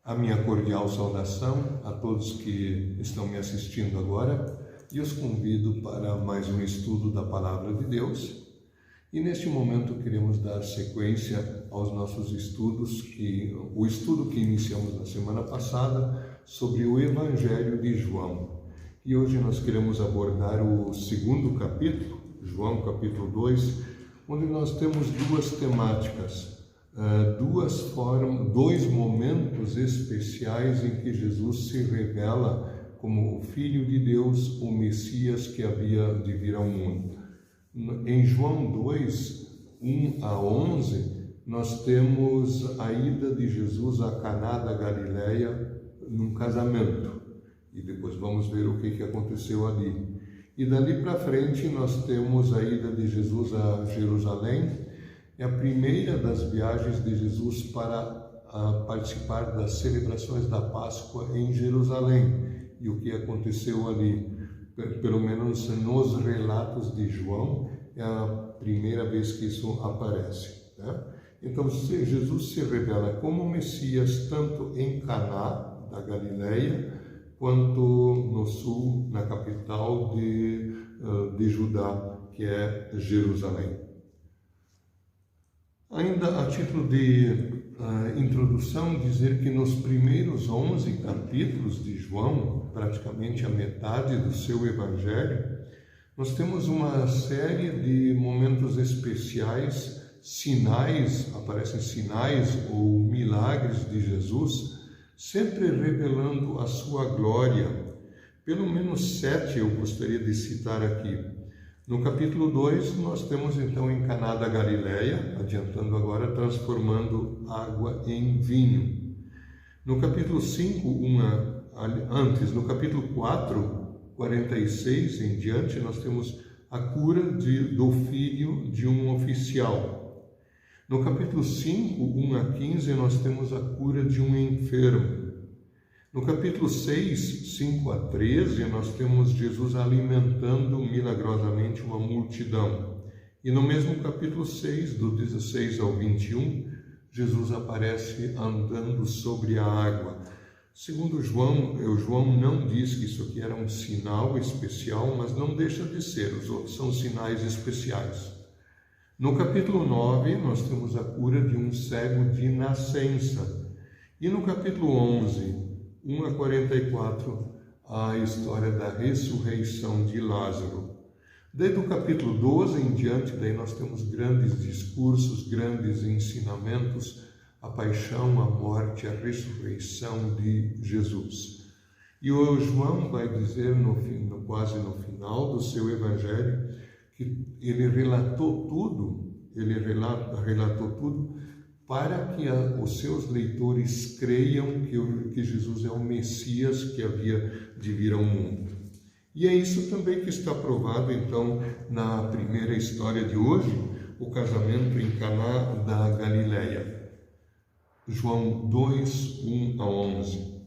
A minha cordial saudação a todos que estão me assistindo agora e os convido para mais um estudo da Palavra de Deus. E neste momento queremos dar sequência aos nossos estudos, o estudo que iniciamos na semana passada sobre o Evangelho de João. E hoje nós queremos abordar o segundo capítulo, João capítulo 2, onde nós temos duas temáticas. Dois momentos especiais em que Jesus se revela como o Filho de Deus, o Messias que havia de vir ao mundo. Em João 2, 1 a 11, nós temos a ida de Jesus a Caná da Galileia num casamento. E depois vamos ver o que aconteceu ali. E dali para frente nós temos a ida de Jesus a Jerusalém. É a primeira das viagens de Jesus para participar das celebrações da Páscoa em Jerusalém. E o que aconteceu ali, pelo menos nos relatos de João, é a primeira vez que isso aparece, né? Então, Jesus se revela como Messias tanto em Caná da Galileia, quanto no sul, na capital de Judá, que é Jerusalém. Ainda a título de introdução, dizer que nos primeiros 11 capítulos de João, praticamente a metade do seu Evangelho, nós temos uma série de momentos especiais, aparecem sinais ou milagres de Jesus, sempre revelando a sua glória. Pelo menos 7 eu gostaria de citar aqui. No capítulo 2, nós temos então em Caná da Galileia, adiantando agora, transformando água em vinho. No capítulo 5, no capítulo 4, 46 em diante, nós temos a cura do filho de um oficial. No capítulo 5, 1 a 15, nós temos a cura de um enfermo. No capítulo 6, 5 a 13, nós temos Jesus alimentando milagrosamente uma multidão. E no mesmo capítulo 6, do 16 ao 21, Jesus aparece andando sobre a água. Segundo João não diz que isso aqui era um sinal especial, mas não deixa de ser, os outros são sinais especiais. No capítulo 9, nós temos a cura de um cego de nascença. E no capítulo 11, 1 a 44, a história da ressurreição de Lázaro. Desde o capítulo 12 em diante, daí nós temos grandes discursos, grandes ensinamentos, a paixão, a morte, a ressurreição de Jesus. E o João vai dizer, quase no final do seu evangelho, que ele relatou tudo para que os seus leitores creiam que Jesus é o Messias que havia de vir ao mundo. E é isso também que está provado, então, na primeira história de hoje, o casamento em Caná da Galileia. João 2, 1 a 11.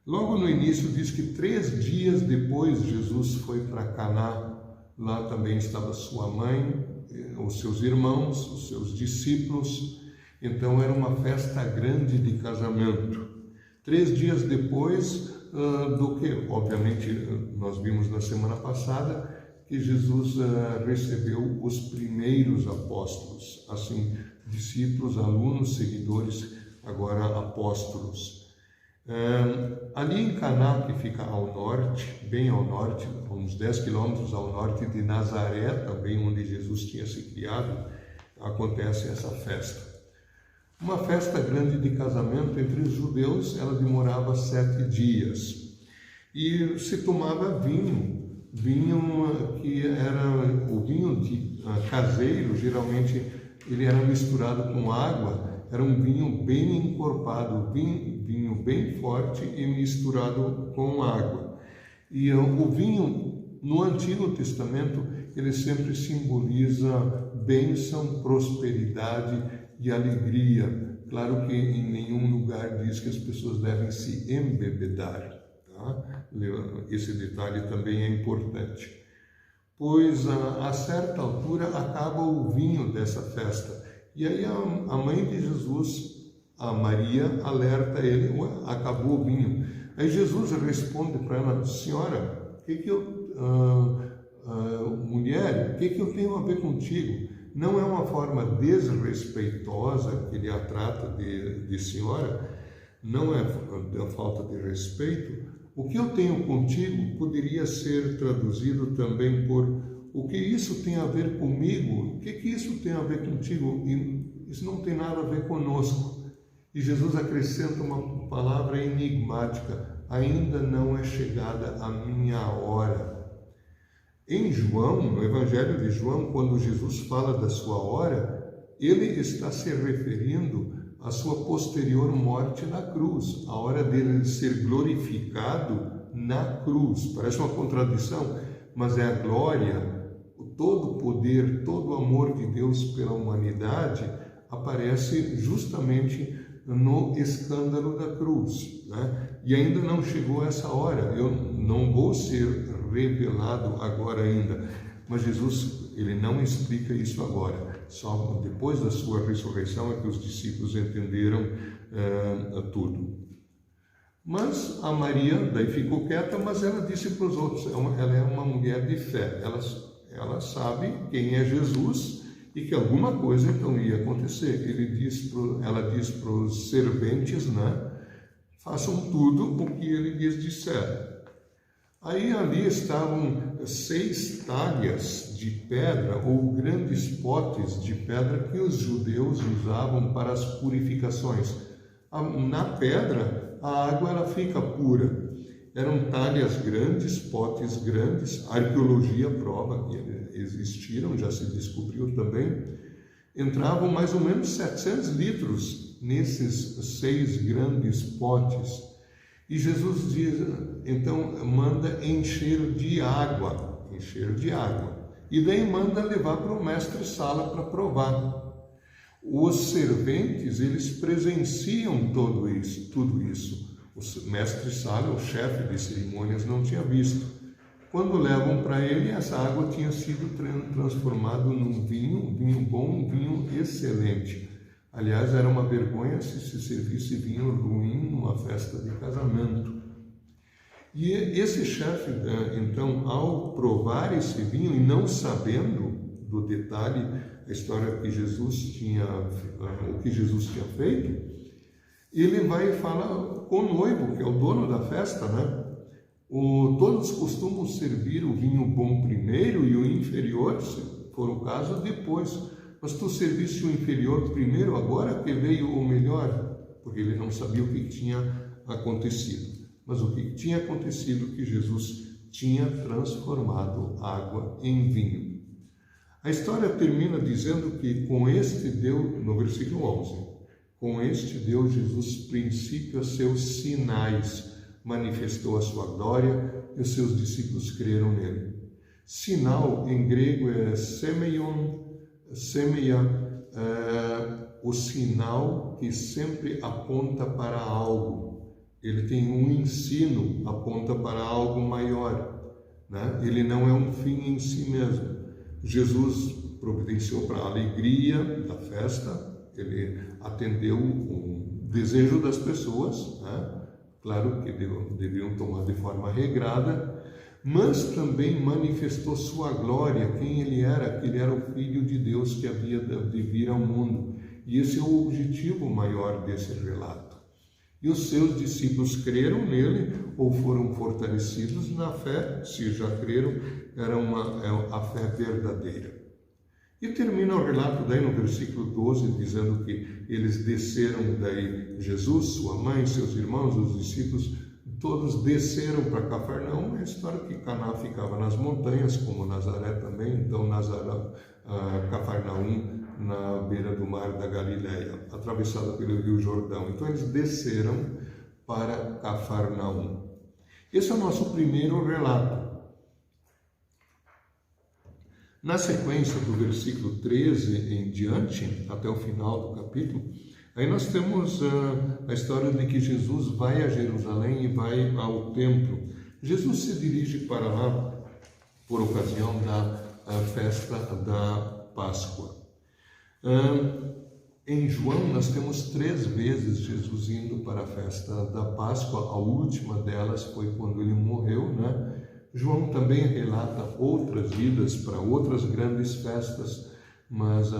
Logo no início diz que 3 dias depois Jesus foi para Caná. Lá também estava sua mãe, os seus irmãos, os seus discípulos. Então era uma festa grande de casamento. 3 dias depois do que, obviamente, nós vimos na semana passada, que Jesus recebeu os primeiros apóstolos, assim, discípulos, alunos, seguidores, agora apóstolos. Ali em Caná, que fica ao norte, bem ao norte, uns 10 quilômetros ao norte de Nazaré, também onde Jesus tinha se criado, acontece essa festa. Uma festa grande de casamento entre os judeus, ela demorava 7 dias. E se tomava vinho que era o vinho caseiro, geralmente ele era misturado com água, era um vinho bem encorpado, vinho bem forte e misturado com água. E o vinho, no Antigo Testamento, ele sempre simboliza bênção, prosperidade e alegria. Claro que em nenhum lugar diz que as pessoas devem se embebedar, tá? Esse detalhe também é importante. Pois a certa altura acaba o vinho dessa festa. E aí a mãe de Jesus A Maria alerta ele: ué, acabou o vinho. Aí Jesus responde para ela: senhora, mulher, o que eu tenho a ver contigo? Não é uma forma desrespeitosa que ele a trata de senhora, não é falta de respeito. O que eu tenho contigo poderia ser traduzido também por: o que isso tem a ver comigo? O que isso tem a ver contigo? Isso não tem nada a ver conosco. E Jesus acrescenta uma palavra enigmática: ainda não é chegada a minha hora. Em João, no Evangelho de João, quando Jesus fala da sua hora, ele está se referindo à sua posterior morte na cruz, a hora dele ser glorificado na cruz. Parece uma contradição, mas é a glória, todo o poder, todo o amor de Deus pela humanidade aparece justamente no escândalo da cruz, né? E ainda não chegou essa hora. Eu não vou ser revelado agora ainda, mas Jesus, ele não explica isso agora. Só depois da sua ressurreição é que os discípulos entenderam tudo. Mas a Maria daí ficou quieta, mas ela disse para os outros: ela é uma mulher de fé, ela sabe quem é Jesus e que alguma coisa então ia acontecer. Ela diz para os serventes, né? Façam tudo o que ele lhes disser. Aí ali estavam 6 talhas de pedra ou grandes potes de pedra que os judeus usavam para as purificações. Na pedra, a água ela fica pura. Eram talhas grandes, potes grandes. A arqueologia prova que existiram, já se descobriu também. Entravam mais ou menos 700 litros nesses 6 grandes potes. E Jesus diz, então manda encher de água. E daí manda levar para o mestre-sala para provar. Os serventes, eles presenciam tudo isso. O mestre-sala, o chefe de cerimônias, não tinha visto. Quando levam para ele, essa água tinha sido transformada num vinho bom, um vinho excelente. Aliás, era uma vergonha se servisse vinho ruim numa festa de casamento. E esse chefe, então, ao provar esse vinho e não sabendo do detalhe, a história que Jesus tinha, o que Jesus tinha feito, ele vai e fala com o noivo, que é o dono da festa, né? Todos costumam servir o vinho bom primeiro e o inferior, se for o caso, depois. Mas tu serviste o inferior primeiro, agora que veio o melhor, porque ele não sabia o que tinha acontecido. Mas o que tinha acontecido é que Jesus tinha transformado água em vinho. A história termina dizendo que com este deu, no versículo 11, com este deu Jesus princípio a seus sinais, manifestou a sua glória e os seus discípulos creram nele. Sinal em grego é semeion, o sinal que sempre aponta para algo. Ele tem um ensino, aponta para algo maior, né? Ele não é um fim em si mesmo. Jesus providenciou para a alegria da festa, ele atendeu o desejo das pessoas, né? Claro que deviam tomar de forma regrada, mas também manifestou sua glória, quem ele era, que ele era o Filho de Deus que havia de vir ao mundo. E esse é o objetivo maior desse relato. E os seus discípulos creram nele ou foram fortalecidos na fé, se já creram, é a fé verdadeira. E termina o relato daí no versículo 12, dizendo que eles desceram daí, Jesus, sua mãe, seus irmãos, os discípulos, todos desceram para Cafarnaum. É a história que Caná ficava nas montanhas, como Nazaré também, então Cafarnaum na beira do mar da Galileia, atravessada pelo Rio Jordão. Então eles desceram para Cafarnaum. Esse é o nosso primeiro relato. Na sequência do versículo 13 em diante, até o final do capítulo, aí nós temos a história de que Jesus vai a Jerusalém e vai ao templo. Jesus se dirige para lá por ocasião da festa da Páscoa. Em João, nós temos 3 vezes Jesus indo para a festa da Páscoa. A última delas foi quando ele morreu, né? João também relata outras idas para outras grandes festas, mas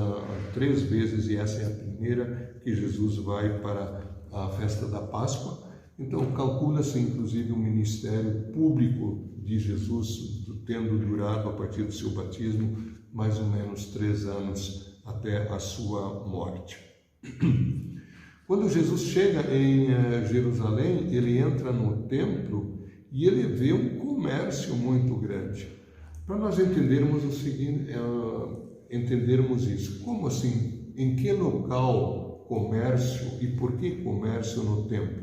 3 vezes, e essa é a primeira, que Jesus vai para a festa da Páscoa. Então, calcula-se, inclusive, o ministério público de Jesus tendo durado, a partir do seu batismo, mais ou menos 3 anos até a sua morte. Quando Jesus chega em Jerusalém, ele entra no templo e ele vê um comércio muito grande. Para nós entendermos o seguinte, entendermos isso, como assim? Em que local comércio e por que comércio no templo?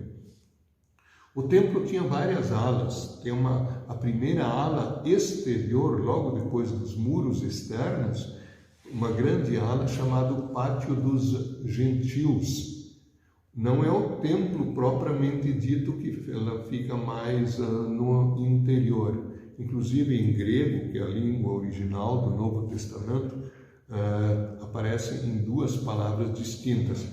O templo tinha várias alas. Tem a primeira ala exterior, logo depois dos muros externos, uma grande ala chamada Pátio dos Gentios. Não é o templo propriamente dito, que ela fica mais no interior. Inclusive em grego, que é a língua original do Novo Testamento, aparece em 2 palavras distintas.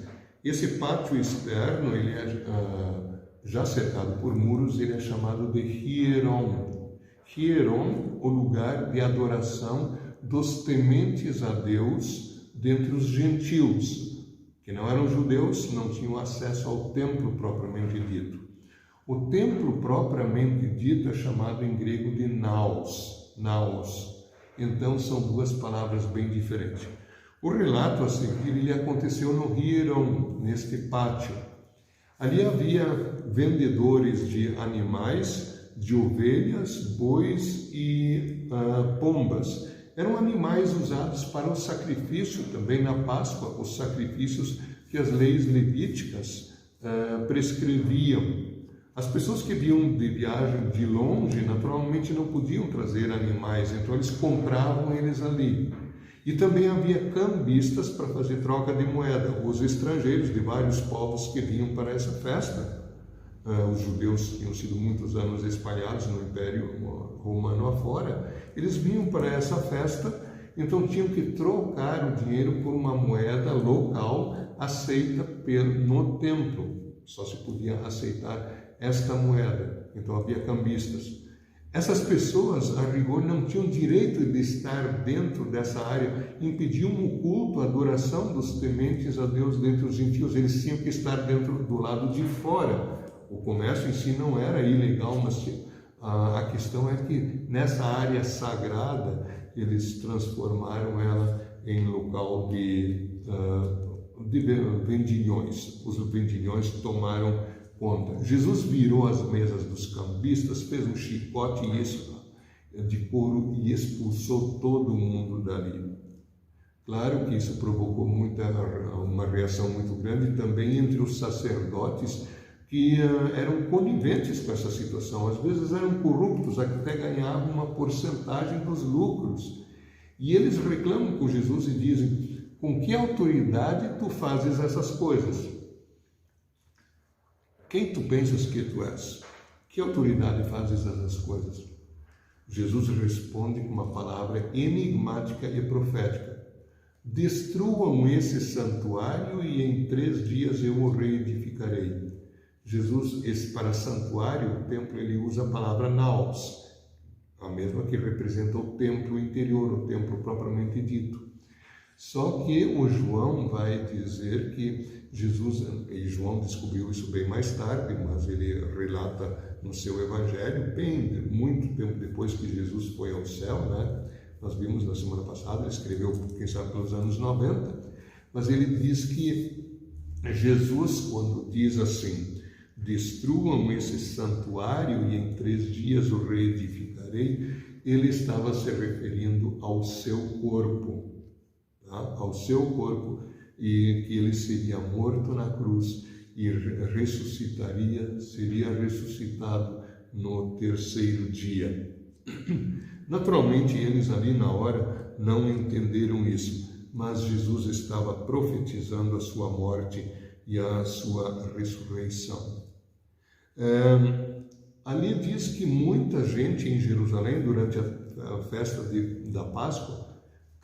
Esse pátio externo, ele é já cercado por muros, ele é chamado de Hieron. Hieron, o lugar de adoração dos tementes a Deus dentre os gentios, que não eram judeus, não tinham acesso ao templo propriamente dito. O templo propriamente dito é chamado em grego de naos. Então são 2 palavras bem diferentes. O relato a seguir ele aconteceu no Hieron, neste pátio. Ali havia vendedores de animais, de ovelhas, bois e pombas. Eram animais usados para o sacrifício também na Páscoa, os sacrifícios que as leis levíticas prescreviam. As pessoas que vinham de viagem de longe, naturalmente não podiam trazer animais, então eles compravam eles ali. E também havia cambistas para fazer troca de moeda. Os estrangeiros de vários povos que vinham para essa festa, os judeus tinham sido muitos anos espalhados no Império Romano afora, eles vinham para essa festa, então tinham que trocar o dinheiro por uma moeda local aceita no templo. Só se podia aceitar esta moeda, então havia cambistas. Essas pessoas, a rigor, não tinham direito de estar dentro dessa área, impediam o culto, a adoração dos tementes a Deus dentre os gentios. Eles tinham que estar dentro do lado de fora. O comércio em si não era ilegal, mas a questão é que nessa área sagrada eles transformaram ela em local de vendilhões. Os vendilhões tomaram conta. Jesus virou as mesas dos cambistas, fez um chicote de couro e expulsou todo mundo dali. Claro que isso provocou uma reação muito grande também entre os sacerdotes, que eram coniventes com essa situação. Às vezes eram corruptos, até ganhavam uma porcentagem dos lucros. E eles reclamam com Jesus e dizem: com que autoridade tu fazes essas coisas? Quem tu pensas que tu és? Que autoridade fazes essas coisas? Jesus responde com uma palavra enigmática e profética: destruam esse santuário e em 3 dias eu o reedificarei. Jesus, para santuário, o templo, ele usa a palavra naos, a mesma que representa o templo interior, o templo propriamente dito. Só que o João vai dizer que Jesus, e João descobriu isso bem mais tarde, mas ele relata no seu evangelho, muito tempo depois que Jesus foi ao céu, né? Nós vimos na semana passada, ele escreveu, quem sabe, pelos anos 90, mas ele diz que Jesus, quando diz assim: destruam esse santuário e em 3 dias o reedificarei, ele estava se referindo ao seu corpo, tá? Ao seu corpo, e que ele seria morto na cruz e seria ressuscitado no 3º dia. Naturalmente, eles ali na hora não entenderam isso, mas Jesus estava profetizando a sua morte e a sua ressurreição. Ali diz que muita gente em Jerusalém, durante a festa da Páscoa,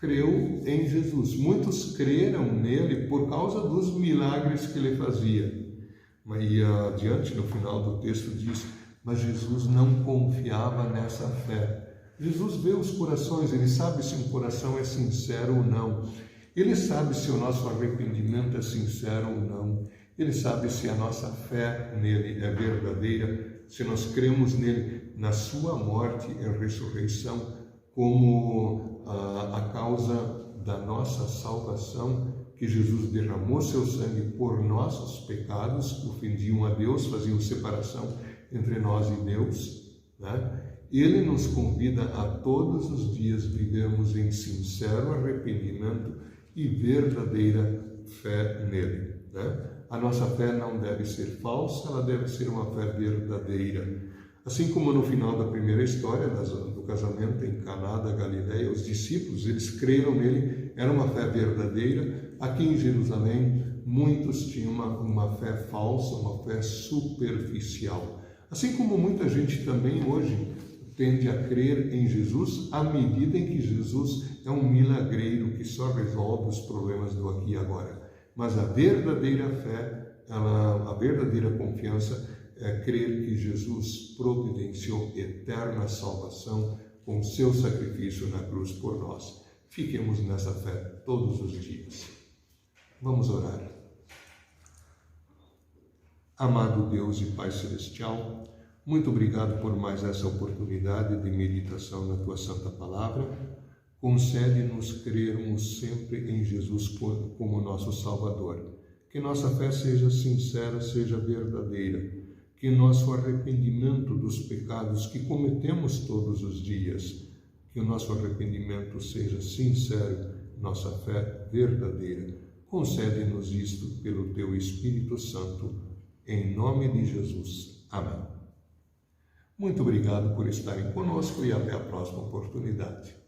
creu em Jesus. Muitos creram nele por causa dos milagres que ele fazia. E adiante, no final do texto, diz: mas Jesus não confiava nessa fé. Jesus vê os corações, ele sabe se um coração é sincero ou não. Ele sabe se o nosso arrependimento é sincero ou não. Ele sabe se a nossa fé nele é verdadeira, se nós cremos nele, na sua morte e ressurreição, como a causa da nossa salvação, que Jesus derramou seu sangue por nossos pecados, ofendiam a Deus, faziam separação entre nós e Deus, né? Ele nos convida a todos os dias vivermos em sincero arrependimento e verdadeira fé nele, né? A nossa fé não deve ser falsa, ela deve ser uma fé verdadeira. Assim como no final da primeira história do casamento em Caná da Galileia, os discípulos, eles creram nele, era uma fé verdadeira. Aqui em Jerusalém, muitos tinham uma fé falsa, uma fé superficial. Assim como muita gente também hoje tende a crer em Jesus à medida em que Jesus é um milagreiro que só resolve os problemas do aqui e agora. Mas a verdadeira fé, a verdadeira confiança é crer que Jesus providenciou eterna salvação com seu sacrifício na cruz por nós. Fiquemos nessa fé todos os dias. Vamos orar. Amado Deus e Pai Celestial, muito obrigado por mais essa oportunidade de meditação na Tua Santa Palavra. Concede-nos crermos sempre em Jesus como nosso Salvador. Que nossa fé seja sincera, seja verdadeira. Que nosso arrependimento dos pecados que cometemos todos os dias, que o nosso arrependimento seja sincero, nossa fé verdadeira. Concede-nos isto pelo Teu Espírito Santo, em nome de Jesus. Amém. Muito obrigado por estarem conosco e até a próxima oportunidade.